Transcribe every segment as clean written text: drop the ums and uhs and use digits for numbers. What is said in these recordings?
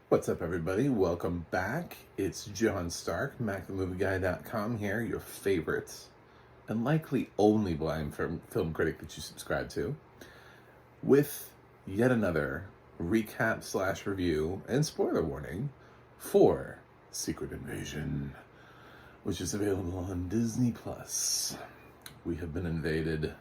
What's up, everybody? Welcome back. It's John Stark, MacTheMovieGuy.com here, your favorite and likely only blind film critic that you subscribe to, with yet another recap slash review and spoiler warning for Secret Invasion, which is available on Disney Plus. We have been invaded,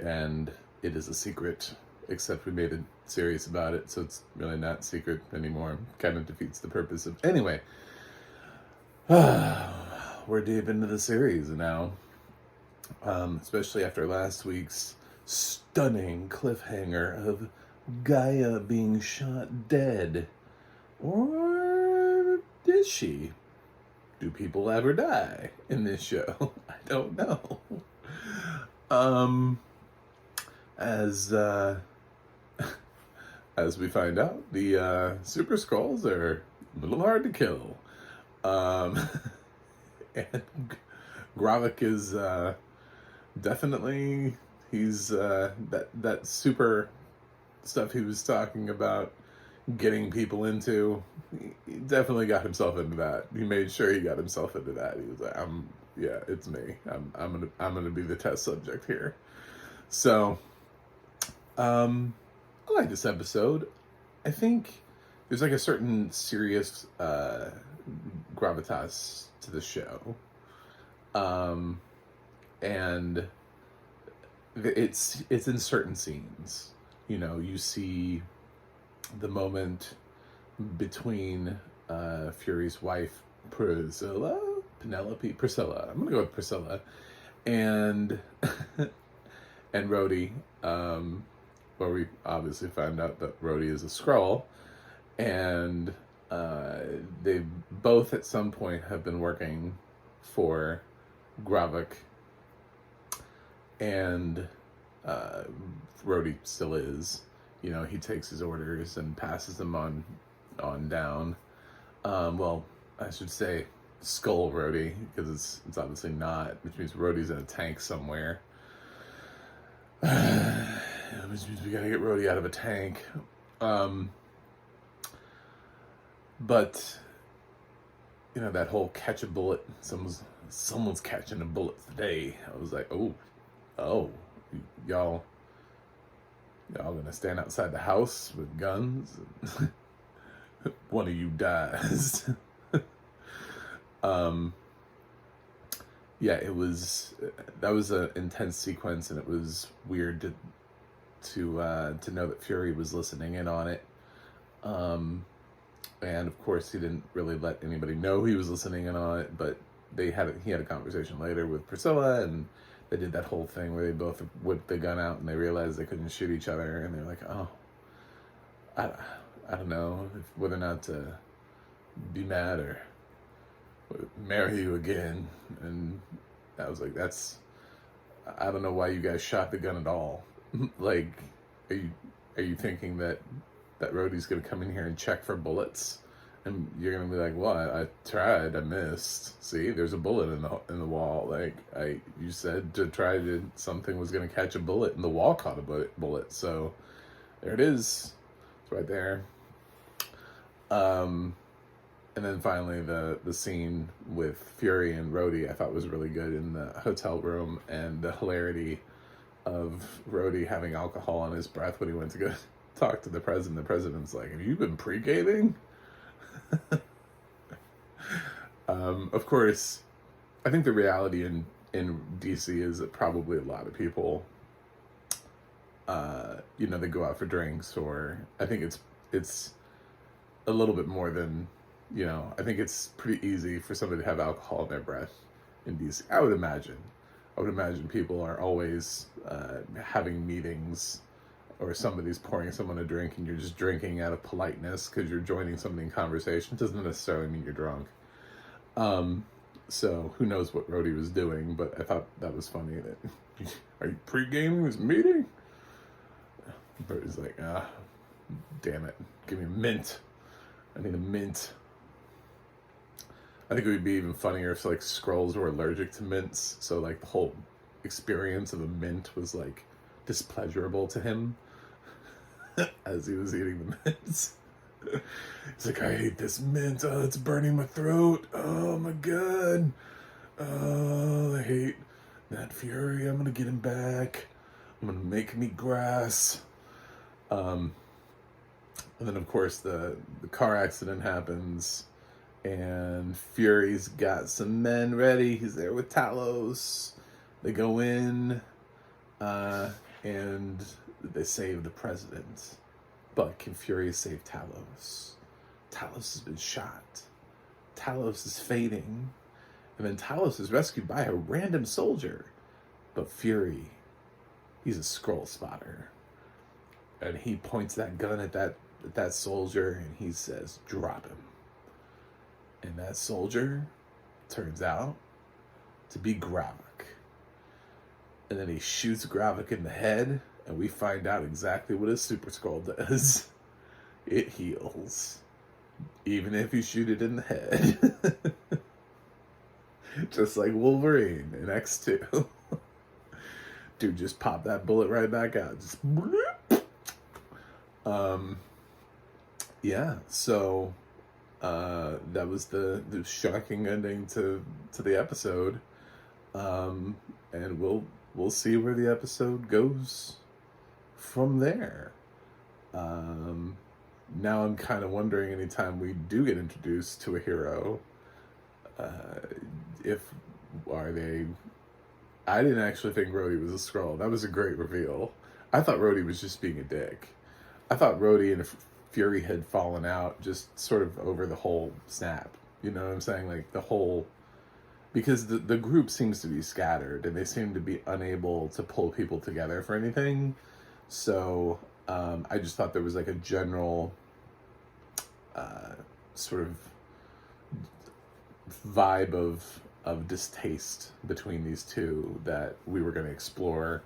and it is a secret, except we made a series about it, so it's really not secret anymore. Kind of defeats the purpose of... Anyway, we're deep into the series now, especially after last week's stunning cliffhanger of Gaia being shot dead. Or did she? Do people ever die in this show? I don't know. As we find out, the Super Skrulls are a little hard to kill. And Gravik is definitely, he's that super stuff he was talking about getting people into. He definitely got himself into that. He made sure he got himself into that. He was like, yeah, it's me. I'm gonna be the test subject here. So, I like this episode. I think there's like a certain serious gravitas to the show. And it's in certain scenes. You know, you see the moment between Fury's wife, Priscilla? I'm gonna go with Priscilla. And and Rhodey, where we obviously found out that Rhodey is a Skrull, and they both at some point have been working for Gravik, and Rhodey still is. You know, he takes his orders and passes them on down. Well, I should say Skull Rhodey, because it's obviously not, which means Rhodey's in a tank somewhere. Which means we gotta get Rhodey out of a tank. But you know, that whole catch a bullet, someone's catching a bullet today. I was like, oh, y'all gonna stand outside the house with guns? One of you dies. Yeah, that was an intense sequence, and it was weird to know that Fury was listening in on it. And of course he didn't really let anybody know he was listening in on it, but he had a conversation later with Priscilla, and they did that whole thing where they both whipped the gun out and they realized they couldn't shoot each other, and they're like, oh, I don't know whether or not to be mad or marry you again. And I was like, I don't know why you guys shot the gun at all. Like, are you thinking that Rhodey's gonna come in here and check for bullets, and you're gonna be like, well, I tried, I missed. See, there's a bullet in the wall. Like, you said something was gonna catch a bullet, and the wall caught a bullet. So there it is. It's right there. And then finally the scene with Fury and Rhodey I thought was really good in the hotel room, and the hilarity of Rhodey having alcohol on his breath when he went to go talk to the president. The president's like, have you been pre-gaming? Of course, I think the reality in DC is that probably a lot of people, they go out for drinks, or I think it's a little bit more than, I think it's pretty easy for somebody to have alcohol in their breath in DC. I would imagine people are always having meetings, or somebody's pouring someone a drink and you're just drinking out of politeness because you're joining somebody in conversation. It doesn't necessarily mean you're drunk. So who knows what Rhodey was doing, but I thought that was funny. That are you pre-gaming this meeting? Rhodey's like, damn it, give me a mint. I need a mint. I think it would be even funnier if like Skrulls were allergic to mints, so like the whole experience of a mint was like displeasurable to him as he was eating the mints. He's like, I hate this mint. Oh, it's burning my throat. Oh my god. Oh, I hate that Fury. I'm gonna get him back. I'm gonna make him eat grass. And then of course the car accident happens, and Fury's got some men ready. He's there with Talos. They go in, and they save the president. But can Fury save Talos? Talos has been shot. Talos is fading. And then Talos is rescued by a random soldier. But Fury, he's a Skrull spotter. And he points that gun at that soldier, and he says, drop him. And that soldier turns out to be Gravik. And then he shoots Gravik in the head, and we find out exactly what a Super Skrull does. It heals. Even if you shoot it in the head. Just like Wolverine in X2. Dude, just pop that bullet right back out. Just bloop. Yeah, so that was the shocking ending to the episode. And we'll see where the episode goes from there. Now I'm kind of wondering, anytime we do get introduced to a hero, I didn't actually think Rhodey was a Skrull. That was a great reveal. I thought Rhodey was just being a dick. I thought Rhodey and Fury had fallen out just sort of over the whole snap. You know what I'm saying? Like the whole... Because the group seems to be scattered, and they seem to be unable to pull people together for anything. So I just thought there was like a general sort of vibe of distaste between these two that we were going to explore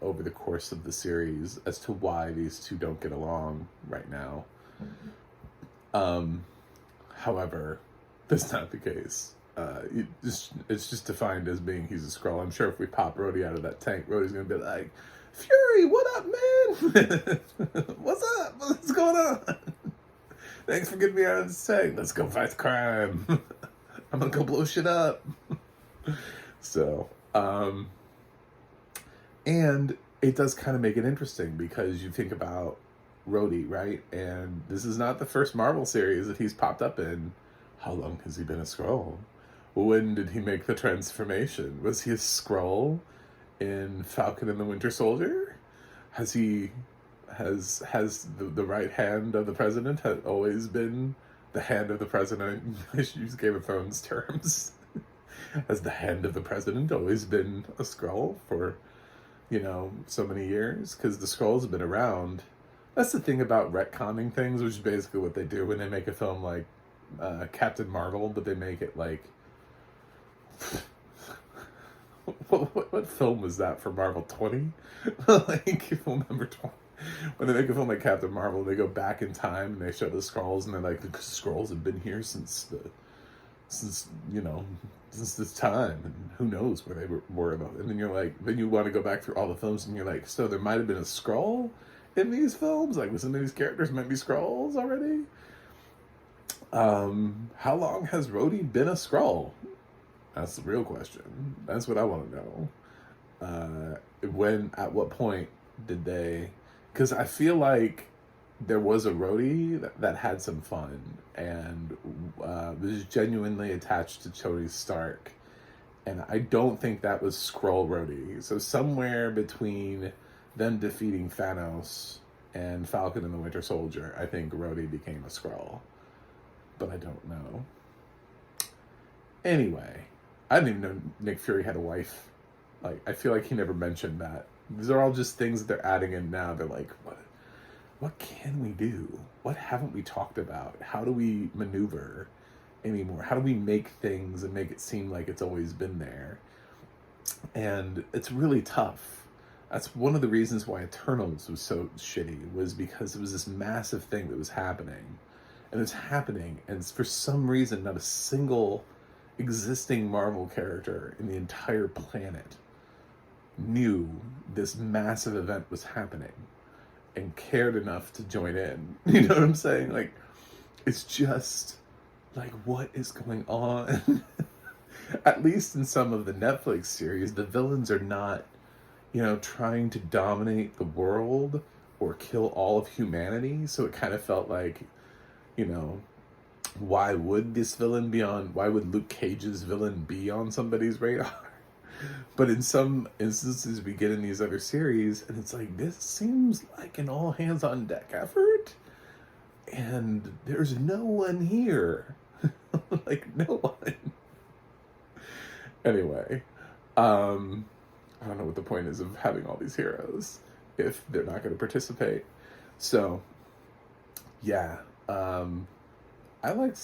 over the course of the series as to why these two don't get along right now. However, that's not the case. It's just defined as being he's a Skrull. I'm sure if we pop Rhodey out of that tank, Rhodey's going to be like, Fury, what up, man? What's up? What's going on? Thanks for getting me out of this tank. Let's go fight crime. I'm going to go blow shit up. So, and it does kind of make it interesting because you think about Rhodey, right? And this is not the first Marvel series that he's popped up in. How long has he been a Skrull? When did he make the transformation? Was he a Skrull in Falcon and the Winter Soldier? Has the right hand of the president has always been the hand of the president? I should use Game of Thrones terms. Has the hand of the president always been a Skrull for, so many years? Because the Skrulls have been around. That's the thing about retconning things, which is basically what they do when they make a film like Captain Marvel, but they make it like... What film was that for Marvel? 20? Like, film number 20. When they make a film like Captain Marvel, they go back in time and they show the Skrulls, and they're like, the Skrulls have been here since this time, and who knows where they were about. And then you're like, then you want to go back through all the films, and you're like, so there might have been a Skrull in these films? Like, some of these characters might be Skrulls already? How long has Rhodey been a Skrull? That's the real question. That's what I want to know. At what point did they... Because I feel like there was a Rhodey that had some fun and was genuinely attached to Tony Stark. And I don't think that was Skrull Rhodey. So somewhere between them defeating Thanos and Falcon and the Winter Soldier, I think Rhodey became a Skrull. But I don't know. Anyway, I didn't even know Nick Fury had a wife. Like, I feel like he never mentioned that. These are all just things that they're adding in now. They're like, what can we do? What haven't we talked about? How do we maneuver anymore? How do we make things and make it seem like it's always been there? And it's really tough. That's one of the reasons why Eternals was so shitty, was because it was this massive thing that was happening. And it's happening, and for some reason, not a single existing Marvel character in the entire planet knew this massive event was happening. and cared enough to join in. You know what I'm saying? Like, it's just like, what is going on? At least in some of the Netflix series, the villains are not, trying to dominate the world or kill all of humanity. So it kind of felt like, you know, why would why would Luke Cage's villain be on somebody's radar? But in some instances, we get in these other series, and it's like, this seems like an all hands on deck effort, and there's no one here. Like, no one. Anyway, I don't know what the point is of having all these heroes if they're not going to participate. So, yeah, I like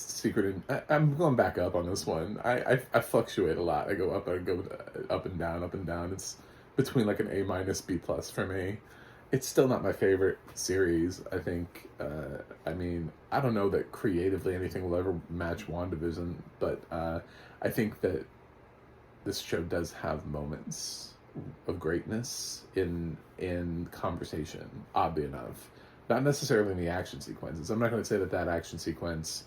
I'm going back up on this one. I fluctuate a lot. I go up and down, up and down. It's between like an A minus B plus for me. It's still not my favorite series. I think. I don't know that creatively anything will ever match WandaVision, but I think that this show does have moments of greatness in conversation. Oddly enough. Not necessarily in the action sequences. I'm not going to say that action sequence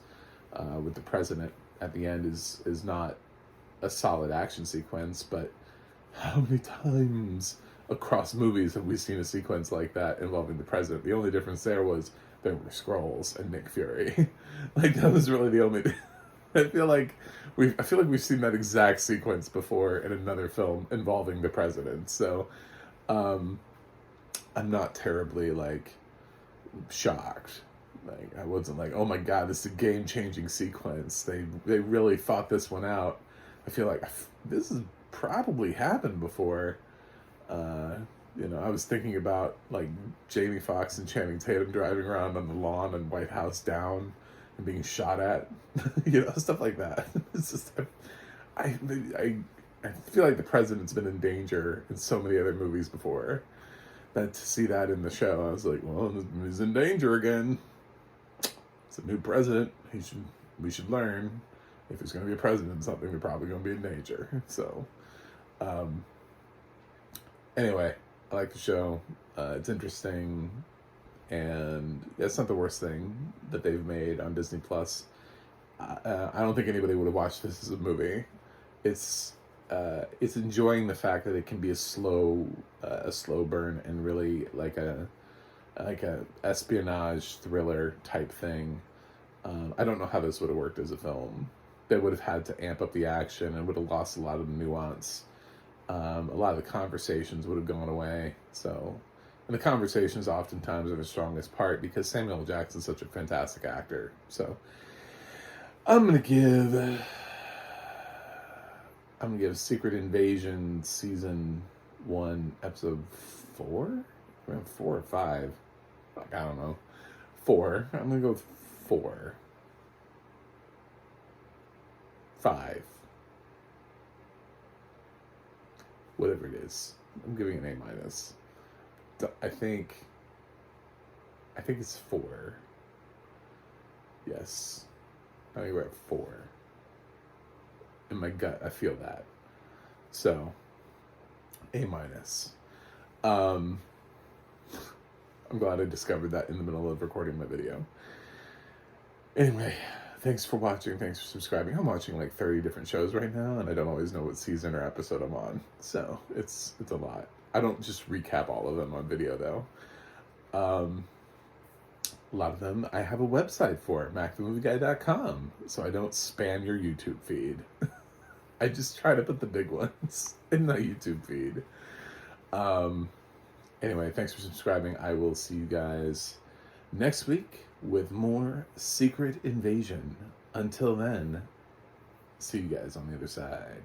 with the president at the end is not a solid action sequence, but how many times across movies have we seen a sequence like that involving the president? The only difference there was there were Skrulls and Nick Fury. Like, that was really the only... I feel like we've seen that exact sequence before in another film involving the president. So I'm not terribly like shocked. Like, I wasn't like, oh my god, this is a game-changing sequence. They really thought this one out. I feel like this has probably happened before. I was thinking about like Jamie Foxx and Channing Tatum driving around on the lawn and White House Down and being shot at, stuff like that. It's just, I feel like the president's been in danger in so many other movies before. That to see that in the show, I was like, well, he's in danger again. It's a new president. We should learn, if he's going to be a president, something, they're probably going to be in danger. So, anyway, I like the show. It's interesting, and it's not the worst thing that they've made on Disney Plus. I don't think anybody would have watched this as a movie. It's enjoying the fact that it can be a slow burn and really like a espionage thriller type thing. I don't know how this would have worked as a film. They would have had to amp up the action and would have lost a lot of the nuance. A lot of the conversations would have gone away. So, and the conversations oftentimes are the strongest part because Samuel L. Jackson's such a fantastic actor. So, I'm gonna give Secret Invasion season 1 episode 4. Around 4 or 5. Like, I don't know. 4. I'm gonna go with 4. 5. Whatever it is. I'm giving it an A minus. I think it's 4. Yes. I think we're at 4. In my gut, I feel that. So, A minus. I'm glad I discovered that in the middle of recording my video. Anyway, thanks for watching. Thanks for subscribing. I'm watching like 30 different shows right now, and I don't always know what season or episode I'm on. So, it's a lot. I don't just recap all of them on video, though. A lot of them I have a website for, MacTheMovieGuy.com, so I don't spam your YouTube feed. I just try to put the big ones in my YouTube feed. Anyway, thanks for subscribing. I will see you guys next week with more Secret Invasion. Until then, see you guys on the other side.